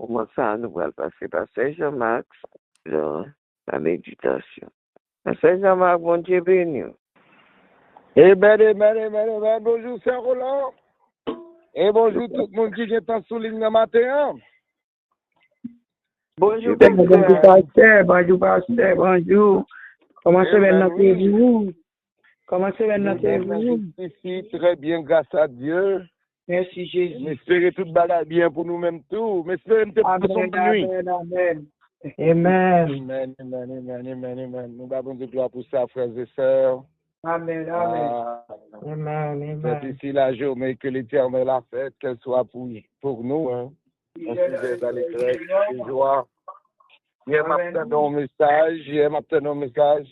moment ça, nous allons passer par Saint-Jean-Marc, dans la méditation. Saint-Jean-Marc, bon Dieu béni. Amen. Bonjour, Saint Roland. Et bonjour tout le monde qui est en souligne le matin. Bonjour, Bonjour, pasteur. Bonjour. Comment se va notre vous? Comment se va notre vous? Ici, très bien, grâce à Dieu. Merci, Jésus. J'espère tout balade bien pour nous-mêmes tout. Mais espérez que Amen. Amen. Nous avons de gloire pour ça, frères et sœurs. Amen. C'est ici la journée que l'Éternel a faite, qu'elle soit pour nous. Hein. On sujet dans les grèves, les joies. Hier matin, dans le message,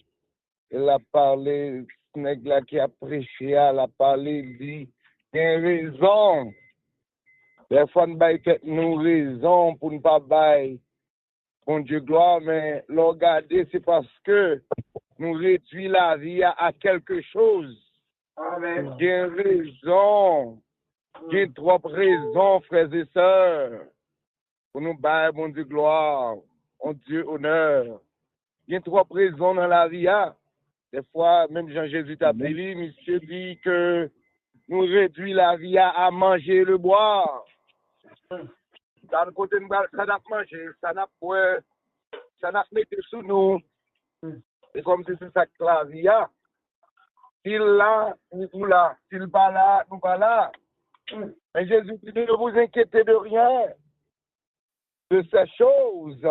il a parlé, ce nègre-là qui a prêché, il a parlé, il dit, il y a raison. Des fois, nous avons raison pour ne pas bailler. Bon Dieu gloire, mais le regarder, c'est parce que nous réduisons la vie à quelque chose. Amen. Il y a raison. Il y a trop raisons, frères et sœurs, pour nous bailler, bon Dieu gloire, bon Dieu honneur. Il y a trop raisons dans la vie. Des fois, même Jean-Jésus t'a dit, monsieur dit que nous réduisons la vie à manger et le boire. Dans le côté de ça n'a pas mangé, ça n'a pas mis sous nous. C'est comme si c'est ça que la vie a. S'il là, nous là. S'il pas là, nous pas là. Mais Jésus dit, ne vous inquiétez de rien de ces choses,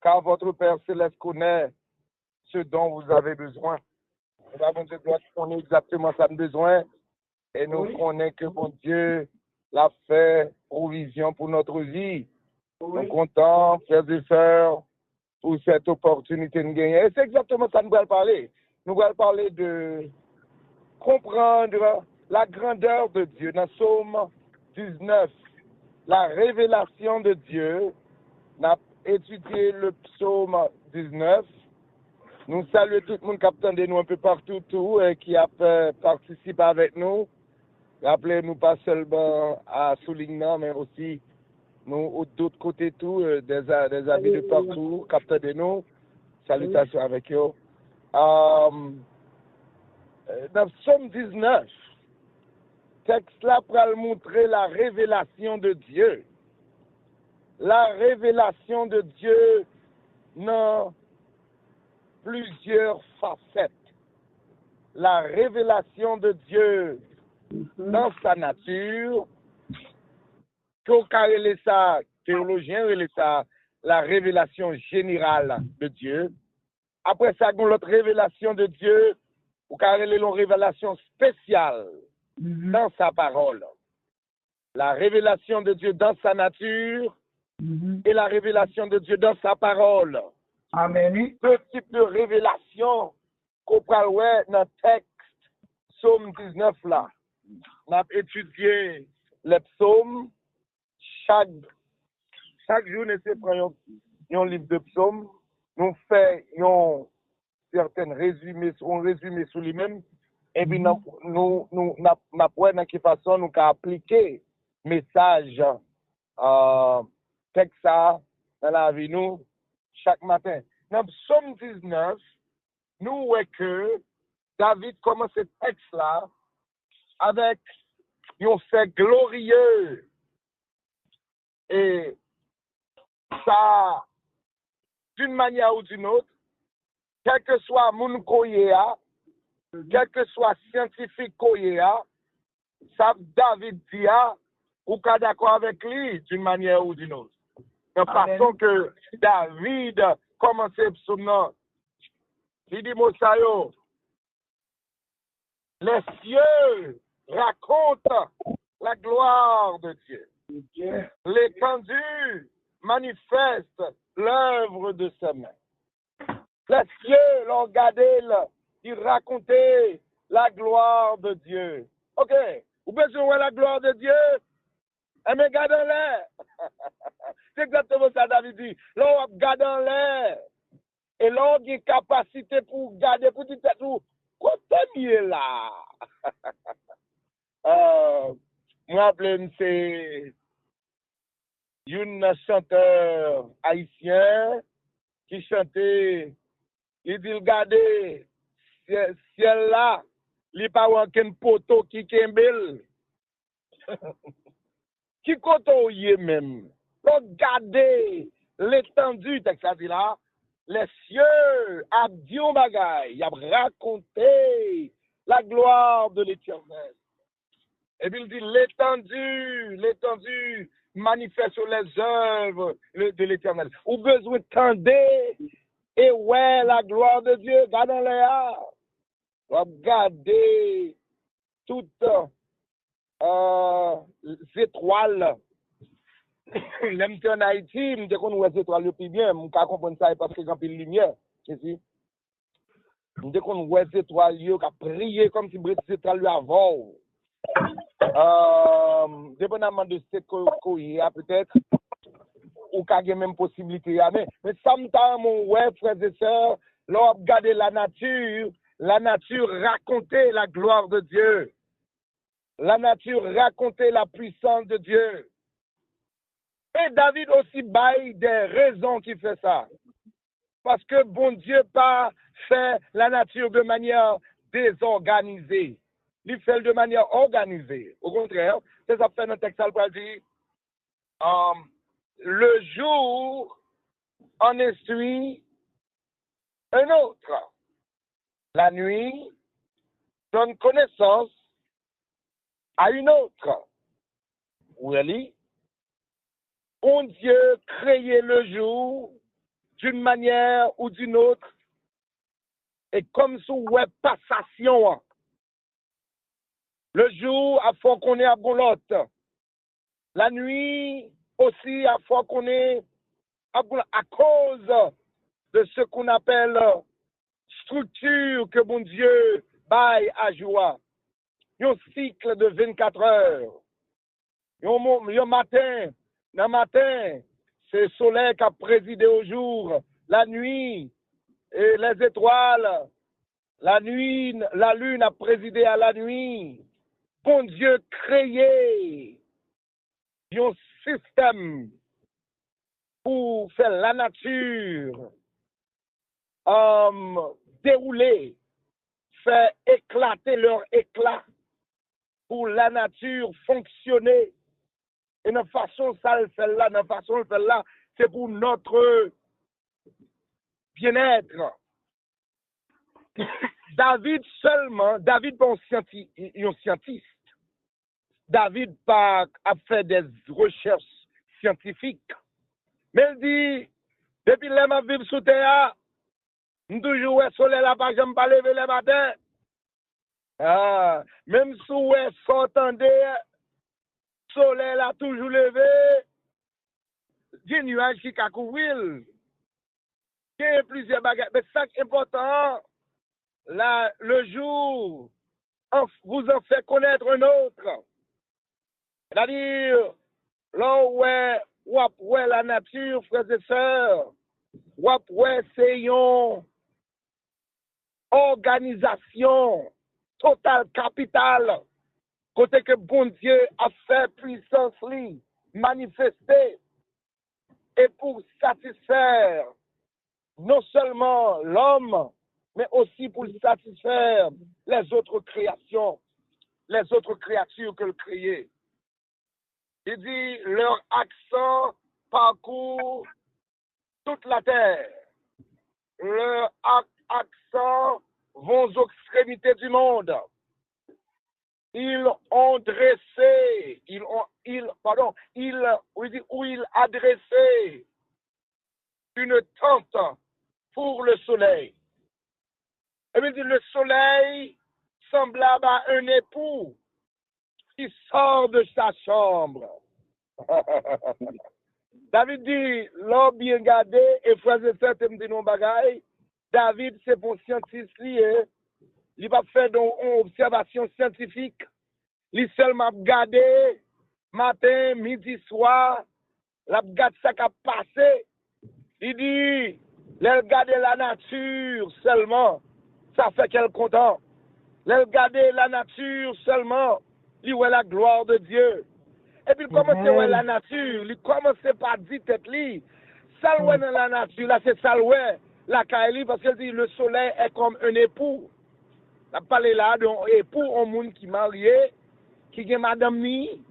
car votre Père Céleste connaît ce dont vous avez besoin. Nous avons besoin de connaître exactement ça de besoin. Et nous connaissons que mon Dieu l'a fait provision pour notre vie. Nous sommes contents, frères et sœurs, pour cette opportunité de gagner. Et c'est exactement ça que nous allons parler. Nous allons parler de comprendre la grandeur de Dieu. Dans Psaume 19, la révélation de Dieu. On a étudié le Psaume 19. Nous saluons tout le monde qui attend de nous un peu partout, qui a participé avec nous. Rappelez-nous pas seulement à Soulignan, mais aussi nous d'autres côtés des amis de partout, capteurs de nous. Salutations avec eux. Dans Psaume 19, texte là pour montrer la révélation de Dieu. La révélation de Dieu dans plusieurs facettes. La révélation de Dieu dans sa nature, ça, théologien relève ça, la révélation générale de Dieu. Après ça, l'autre révélation de Dieu, ou carrément une révélation spéciale dans sa parole. La révélation de Dieu dans sa nature et la révélation de Dieu dans sa parole. Amen. Deux types de révélations qu'on parle dans le texte Psaume 19 là. On a étudié les psaumes. Chaque jour, nous prenons un livre de psaumes. Nous faisons certains résumés sur lui-même. Et puis, nous apprenons de quelle façon nous pouvons appliquer le message texte ça dans la vie nous chaque matin. Dans Psaume 19, nous voyons que David commence ce texte-là avec un fait glorieux. Et ça, d'une manière ou d'une autre, quel que soit mon koyea, quel que soit scientifique koyea, ça David dit, ou pas d'accord avec lui d'une manière ou d'une autre. De façon que David commence psaume, il dit Mosayo, les cieux racontent la gloire de Dieu. L'étendue manifeste l'œuvre de ses mains. Les cieux l'ont regardé, ils racontaient la gloire de Dieu. Ok, vous pouvez voir la gloire de Dieu? Eh bien, regardez l'air. C'est exactement ça, David dit. L'on regarde en l'air. Et l'on a une capacité pour garder, pour dire tout. Quoi t'es là? Moi, c'est un chanteur haïtien qui chantait, il dit, regardez, ciel là, il n'y a pas aucun poteau qui kembel. Qui koto y même. Regardez l'étendue, texte dit là, les cieux, a dit au bagaille, il a raconté la gloire de l'Éternel. Et puis il dit l'étendue manifeste sur les œuvres de l'Éternel. Ou besoin de tendre et ouais la gloire de Dieu, regardez les regardez toutes étoiles. L'aime en Haïti, je qu'on voit les étoiles le plus bien, je comprends ça parce que quand il y a lumière, ici. Je qu'on voit les étoiles qui brillent comme si les étoiles lui avant. Dépendamment de ce qu'il y a peut-être, ou qu'il y a même possibilité. Mais sometimes, ouais, frères et sœurs, l'on regarde la nature racontait la gloire de Dieu. La nature racontait la puissance de Dieu. Et David aussi baille des raisons qui fait ça. Parce que bon Dieu pas fait la nature de manière désorganisée. Il fait de manière organisée. Au contraire, c'est ça fait dans le texte pour dire le jour en instruit un autre. La nuit donne connaissance à une autre. Really? Bon Dieu créait le jour d'une manière ou d'une autre et comme sous web passation. Le jour, à fois qu'on est à Bolotte. La nuit aussi, à fois qu'on est à Bolotte, à cause de ce qu'on appelle structure que bon Dieu baille à joie. Un cycle de 24 heures. Un matin, le matin, c'est le soleil qui a présidé au jour, la nuit, et les étoiles, la nuit, la lune a présidé à la nuit. Bon Dieu créé un système pour faire la nature dérouler, faire éclater leur éclat, pour la nature fonctionner. Et de façon ça le fait là, c'est pour notre bien-être. David pas un scientiste. David pas a fait des recherches scientifiques. Mais il dit, depuis que je vis sous terre, je toujours le soleil là, pas j'aime pas lever le matin. Même si vous s'entendez, le soleil là toujours levé, des nuages qui a couvrir. Il y a plusieurs bagages. Mais ça qui est important, là, le jour, vous en fait connaître un autre. C'est-à-dire, là où est la nature, frères et sœurs, où c'est une organisation totale, capitale, côté que bon Dieu a fait puissance manifester et pour satisfaire non seulement l'homme, mais aussi pour satisfaire les autres créations, les autres créatures que le créait. Il dit, leur accent parcourt toute la terre. Leur accent vont aux extrémités du monde. Ils ont dressé, il a dressé une tente pour le soleil. Et il dit, le soleil semblable à un époux qui sort de sa chambre. David dit, l'homme bien gardé, et frères et sœurs, me dit non bagaille. David, c'est pour scientifique, il va faire une observation scientifique. Il seulement gardé matin, midi, soir, la garde ça qui a passé. Il dit, il garder la nature seulement, ça fait qu'elle est content. Il garder la nature seulement, il voit la gloire de Dieu. Et puis, il commence à voir la nature. Il commence par dire tête li. Ça, dans la nature, là, c'est ça, la Kaili, parce qu'elle dit le soleil est comme un époux. On a parlé là d'un époux, un monde qui est marié, qui est madame ni.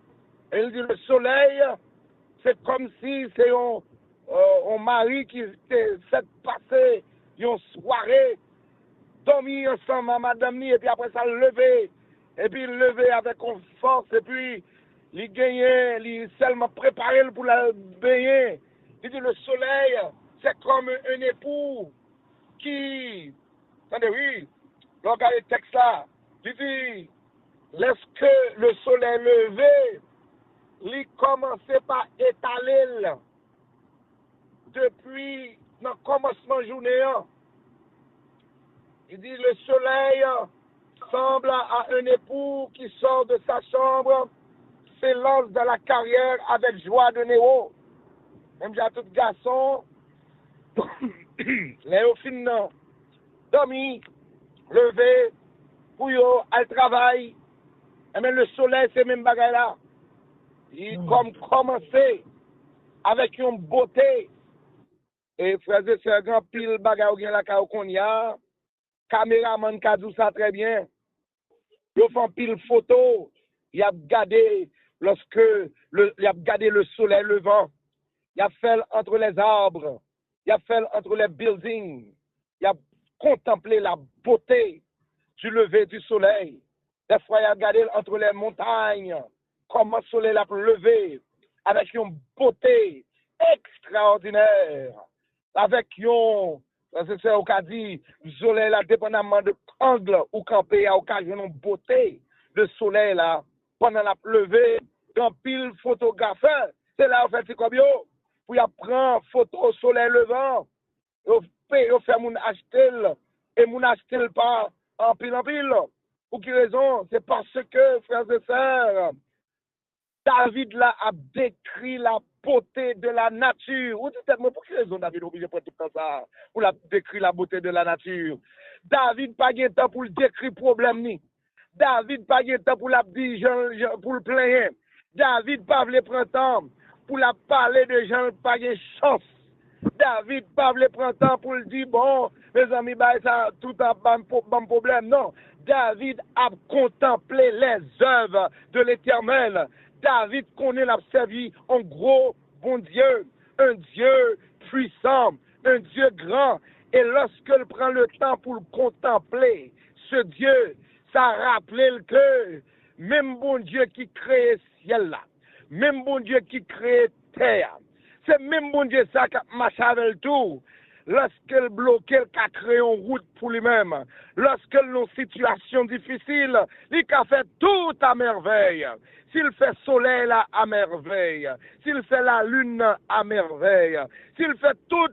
Elle dit le soleil, c'est comme si c'est un mari qui s'est passé une soirée, dormi ensemble à madame ni, et puis après ça, levé. Et puis levé avec force, et puis il gagnait, il seulement préparé pour la baigner. Il dit le soleil, c'est comme un époux qui, attendez, oui, regardez le texte là, il dit, lorsque le soleil levé, il commençait par étaler depuis le commencement de la journée. Il dit, le soleil semble à un époux qui sort de sa chambre, s'élance dans la carrière avec joie de Néo. Même j'ai tout garçon, les au fin dormi, levé, pour yo, al travail. Et même le soleil, c'est même bagaille là. Il comme commencé avec une beauté. Et frère, c'est un grand pile bagaille ou la qu'on y a. Caméraman qui a dit ça très bien. Il fait pile photo. Il a gardé lorsque il a gardé le soleil levant. Il a fait entre les arbres. Il a fait entre les buildings. Il a contemplé la beauté du lever du soleil. Des fois, il a regardé entre les montagnes. Comment le soleil a levé. Avec une beauté extraordinaire. Avec une, c'est au cas dit, le soleil là, dépendamment de l'angle où camper, à occasion de beauté, le soleil là, pendant la levée, quand pile photographe, c'est là, on fait, c'est comme yo. Pour y prendre photo au soleil levant, on fait mon acheter et mon acheter pas en pile. Pour quelle raison? C'est parce que, frères et sœurs, David là a décrit la beauté de la nature. Ou dites-moi, pour quelle raison David est obligé de prendre tout ça pour décrire la beauté de la nature? David pas de temps pour décrire le problème ni. David pas de temps pour la dire pour le plaindre. David pas le prendre temps pour la parler de gens pas de chance. David pas le prendre temps pour le dire bon, mes amis, bah ça tout un bon problème. Non, David a contemplé les œuvres de l'Éternel. David connaît l'a servi en gros bon Dieu, un Dieu puissant, un Dieu grand. Et lorsqu'il prend le temps pour le contempler, ce Dieu, ça rappelle que même bon Dieu qui crée ciel là, même bon Dieu qui crée terre, c'est même bon Dieu ça qui marche avec tout. Lorsqu'elle bloque, elle a créé une route pour lui-même. Lorsqu'elle a une situation difficile, il a fait tout à merveille. S'il fait soleil là, à merveille. S'il fait la lune à merveille. S'il fait tout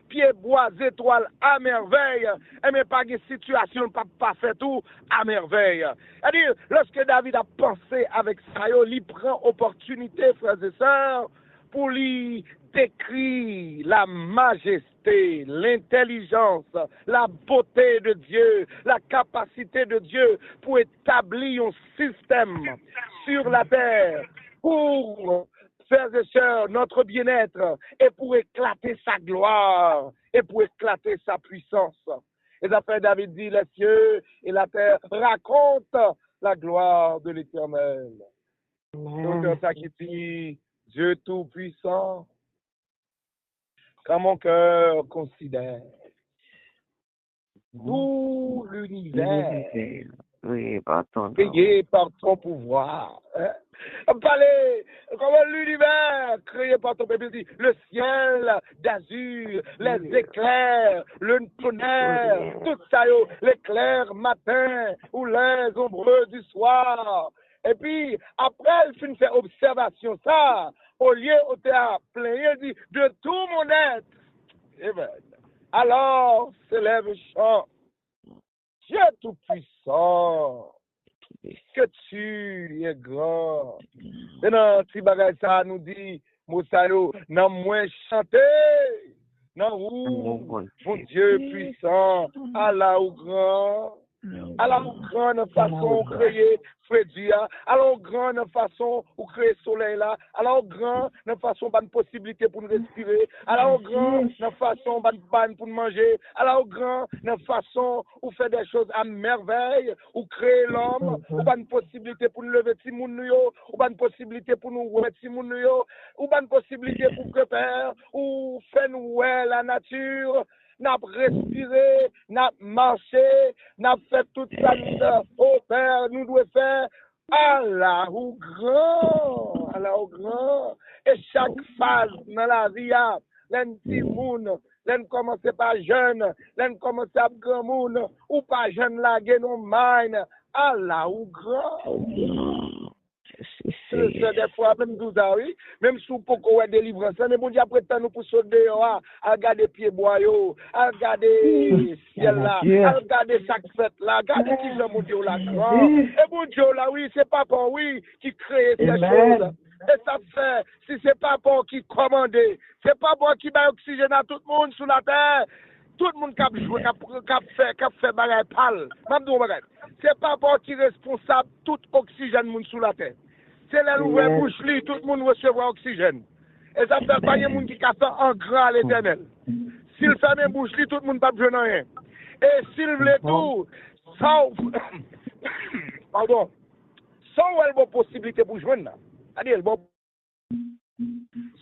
pieds, bois, étoiles à merveille. Et mais pas de situation, pas fait tout à merveille. C'est-à-dire, lorsque David a pensé avec ça, il prend opportunité, frères et sœurs, pour lui décrire la majesté, l'intelligence, la beauté de Dieu, la capacité de Dieu pour établir un système sur la terre pour, frères et sœurs, notre bien-être et pour éclater sa gloire et pour éclater sa puissance. Et après David dit, les cieux et la terre racontent la gloire de l'Éternel. Donc, ça qui dit, Dieu Tout-Puissant, quand mon cœur considère tout l'univers Oui, pardon. créé par ton pouvoir. Parlez comme l'univers créé par ton pouvoir. Le ciel d'azur, les éclairs, le tonnerre, tout ça, l'éclair matin ou les ombreux du soir. Et puis, après, il fait observation, ça, au lieu où tu as plein, dit, de tout mon être. Et bien, alors, s'élève le chant. Dieu Tout-Puissant, que tu es grand. Et non, si bagay ça nous dit, Moussayo, non moins chanter. Non, mon Dieu puissant, Allah ou grand. Alors, grande façon, créer Fredia. Alors, grande façon, ou créer soleil là. Alors, grande façon, bonne possibilité pour nous respirer. Alors, grande façon, bonne pour nous manger. Alors, grande façon, ou faire des choses à merveille, ou créer l'homme, ou bonne possibilité pour nous lever Timoun nous, ou bonne possibilité pour nous remettre Timoun nous, ou bonne possibilité pour préparer, ou faire nous la nature. N'a respiré, n'a marché, n'a fait tout ça, au Père, nous devons faire. Allah ou grand. Et chaque phase dans la vie, l'un petit monde, l'un commence par jeune, l'un commence par grand monde, ou pas jeune là, non mine. Allah ou grand. Des fois, même 12 ans, oui. Même si on peut avoir délivrance, mais bon Dieu, après temps, nous pour sauter dehors, à regarder pieds boyaux, à regarder ciel là, à regarder chaque fête là, à regarder qui j'aime mon Dieu là, grand. Et mon Dieu là, oui, c'est papa, oui, qui crée ces choses. Et ça fait, si c'est papa qui commande, c'est papa qui met oxygène à tout le monde sur la terre. Tout le monde qui a joué, qui a fait bagaille pâle. C'est papa qui est responsable de tout oxygène monde sur la terre. C'est là où ouvre bouche li, tout le monde recevra oxygène. Et ça fait pas de monde qui a fait en grand à l'éternel. S'il ferme une bouche li, tout le monde pas besoin de rien. Et s'il veut tout, sans pardon, sans une possibilité pour joindre. C'est-à-dire, bon,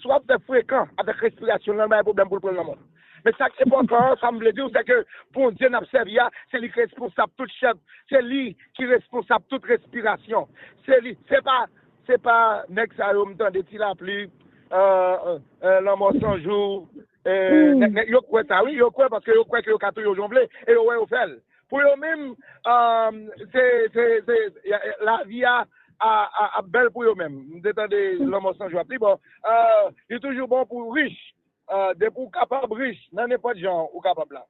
soit de fréquent avec respiration, là, il y a un problème pour le prendre la mort. Mais ça qui est important, ça me veut dire, c'est que bon Dieu n'a pas servi, c'est lui qui est responsable de toute chef, c'est lui qui est responsable de toute respiration. C'est lui, c'est pas next à l'homme temps de t'il appli, l'amour sans jour, yo quoi ça, oui, yo quoi parce que yo quoi que yo katou yo jongle, et yo ouais yo fait. Pour eux même, c'est la vie a belle pour eux même. Vous entendez l'amour sans jour. Bon, il est toujours bon pour riche. De pour capable riche, n'en est pas de gens ou capable là.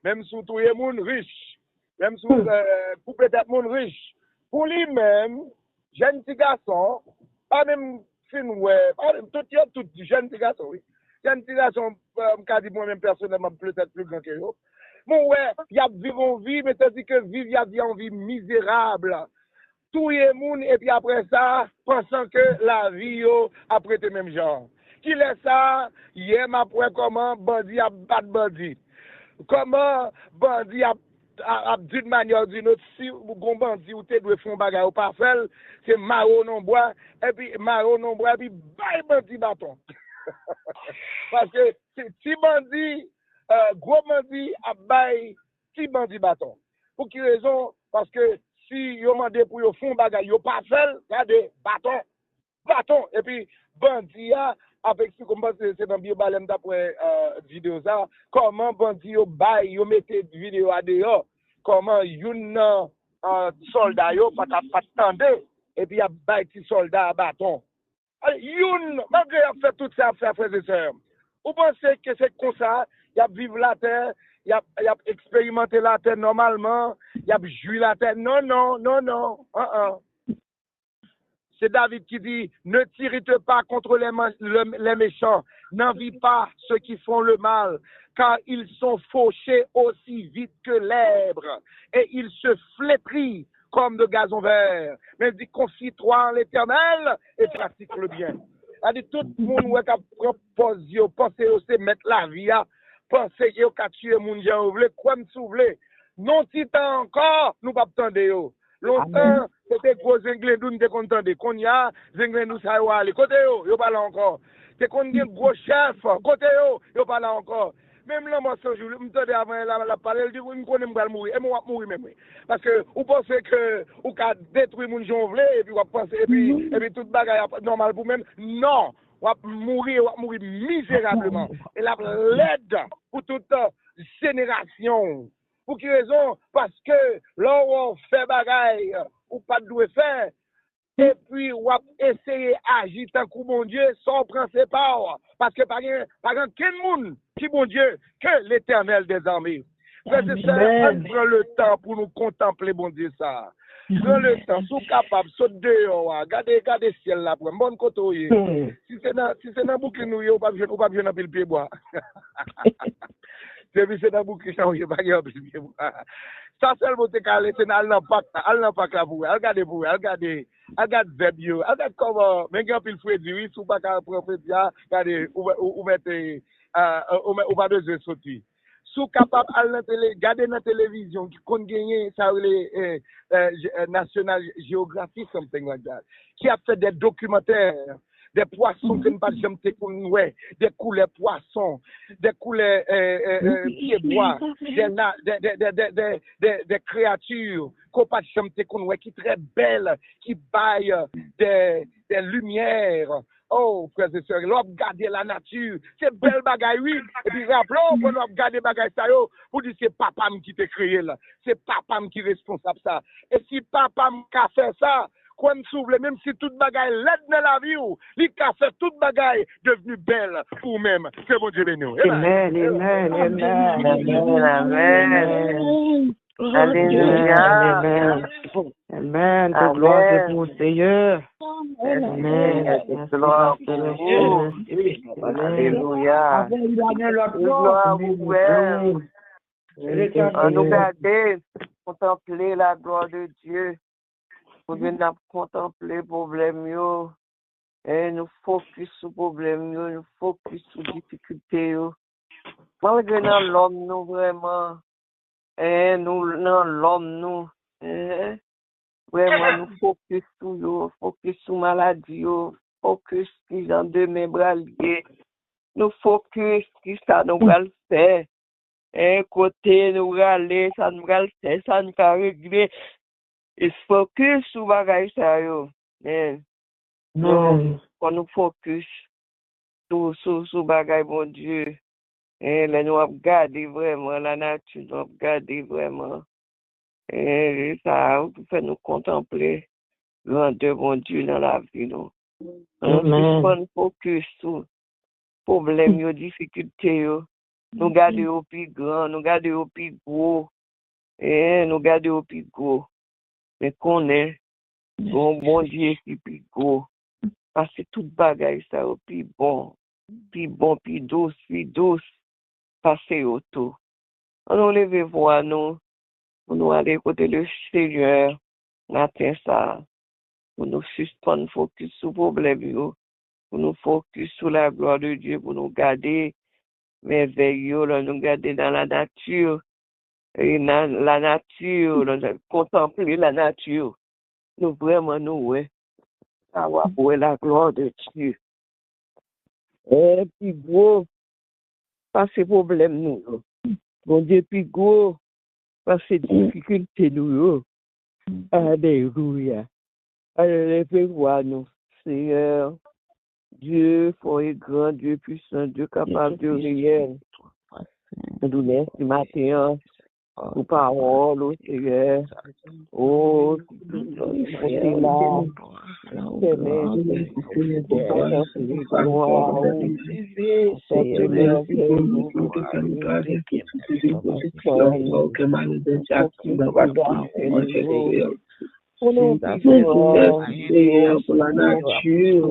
Même sous tout le monde riche, même sous pour peut-être monde riche. Pour lui-même, jeune petit garçon, pas même fin ouais, tout jeune petit garçon, oui. Jeune petit garçon, me dit moi-même personnellement peut-être plus grand que eux. Bon ouais, il y a vivre une vie, mais c'est-à-dire que vivre, il y a une vie misérable. Tout le monde, et puis après ça, pensant que la vie, après le même genre. Qui laisse ça, hier, après comment bandit a battu bandit. Comment bandit a d'une manière ou d'une autre, si vous bandit ou te doit faire un bagage ou pas faire, c'est maro non bois, et puis maro non bois, et puis bail bandit bâton. Parce que c'est petit bandit, gros bandit a bail petit bandit bâton. Pour quelle raison? Parce que si yo mandé pour yo font bagay, yo pas fait, regardez, bâton, et puis bandit avec ce qu'on c'est dans bio balem d'après vidéo ça, comment bandit yo bail, yo mettez vidéo à dehors, comment yon soldat yo pas tendre, et puis y a bail petit soldat à bâton. Yon, malgré a fait tout ça, frères et sœurs, vous pensez que c'est comme ça, y a vivre la terre, y a expérimenté la terre normalement, y a joué la terre. Non. C'est David qui dit, ne t'irrite pas contre les méchants, n'envie pas ceux qui font le mal, car ils sont fauchés aussi vite que l'èbre, et ils se flétrissent comme de gazon vert. Mais dit, confie-toi en l'Éternel et pratique le bien. C'est-à-dire, tout le monde qui propose, pensez aussi mettre la vie, pensez qu'il y a tuer les gens, vous voulez, comme si vous voulez. Non, si tant encore, nous ne pouvons pas attendre. Longtemps, c'était gros Anglais nous ne contendés. Qu'on y a, Anglais nous ça y aller. Côté yo pas là encore. C'est qu'on y a gros chef, côté yo pas là encore. Même là, moi, ce jour, je me disais avant la parole, je dis, je connais pas mourir. Et moi, mourir même. Parce que, vous pensez que, vous pouvez détruire mon jonglé, et puis, vous pensez, et puis, tout le bagage normal pour même. Non! Vous mourir misérablement. Et la l'aide pour toute génération. Pour quelle raison? Parce que là où on fait bagaille, ou pas de faire, et puis on essayer d'agir tant que mon Dieu sans prendre ses parts. Parce que par exemple, quel monde qui bon Dieu que l'Éternel des armées. Frères et sœurs, on prend le temps pour nous contempler, bon Dieu, ça. Prends le temps, sous capable, saute dehors, regardez le ciel là, pour un bon côté. Si c'est dans boucle nous, on pas besoin de pile pied bois. J'ai vu c'est dans bouquet changer pas bien ça seul monter calé c'est dans l'impact là pour regardez Zeb yo regarde comment mais grand pile Freddy oui sous pas prophétie regardez ou mettez ou pas de sortir sous capable aller dans télé garder dans télévision qui compte gagner ça les National Geographic something like that qui a fait des documentaires des poissons que nous pas jamais ouais des couleurs poissons des couleurs pieds bois des créatures qu'on pas jamais ouais qui très belles qui baillent des lumières. Oh, frères et sœurs, l'on regarde la nature, c'est belle bagaille, oui. Et puis rappelons qu'on doit regarder bagaille ça, pour dire c'est papa qui t'a créé là. C'est papa qui est responsable ça. Et si papa a fait ça, quand on s'ouvre, même si toute bagaille l'aide dans la vie, il a fait toute bagaille devenue belle pour même. Que bon Dieu bénisse. Amen, amen, amen, amen, amen. Alléluia. Amen. De gloire c'est pour le Seigneur. Amen. Gloire pour vous. Alléluia. Gloire vous. Nous garder, contempler la gloire de Dieu. Pour venir contempler le problème. Et nous focus sur le problème. Nous focus sur les difficultés. Malgré l'homme, nous vraiment. Et nous, dans l'homme, nous, vraiment, nous focus sur maladie, focus sur deux mes bras liés, nous focus sur ça, nous va le faire. Et côté, nous râler, ça nous va le faire, ça nous va régler. Et focus sur bagaille ça, non, quand nous focus sur bagaille, mon Dieu. Et là, nous avons gardé vraiment la nature, nous avons gardé vraiment. Et ça fait nous contempler le grandeur de mon Dieu dans la vie. Nous avons focus sur les problèmes, les difficultés. Nous gardons au plus grand, nous gardons au plus gros. Et nous gardons au plus gros. Mais qu'on est, bon Dieu qui est plus gros. Parce que toute bagaille, ça au plus bon, plus douce. Passer autour. On nous lève voir nous, pour nous aller côté le Seigneur, matin ça, pour nous suspendre focus sur le problème, pour nous focus sur la gloire de Dieu, pour nous garder merveilleux, nous garder dans la nature, et dans la nature, contempler la nature. Nous vraiment nous, avoir pour la gloire de Dieu. Et puis gros, pas ces problèmes nous. Bon Dieu, puis gros, pas ces difficultés nous. Alléluia. Allez, voir nous. Seigneur, Dieu fort et grand, Dieu puissant, Dieu capable de réel. Nous merci matin pour parole, au Seigneur. Oh, c'est là. Pour la nature,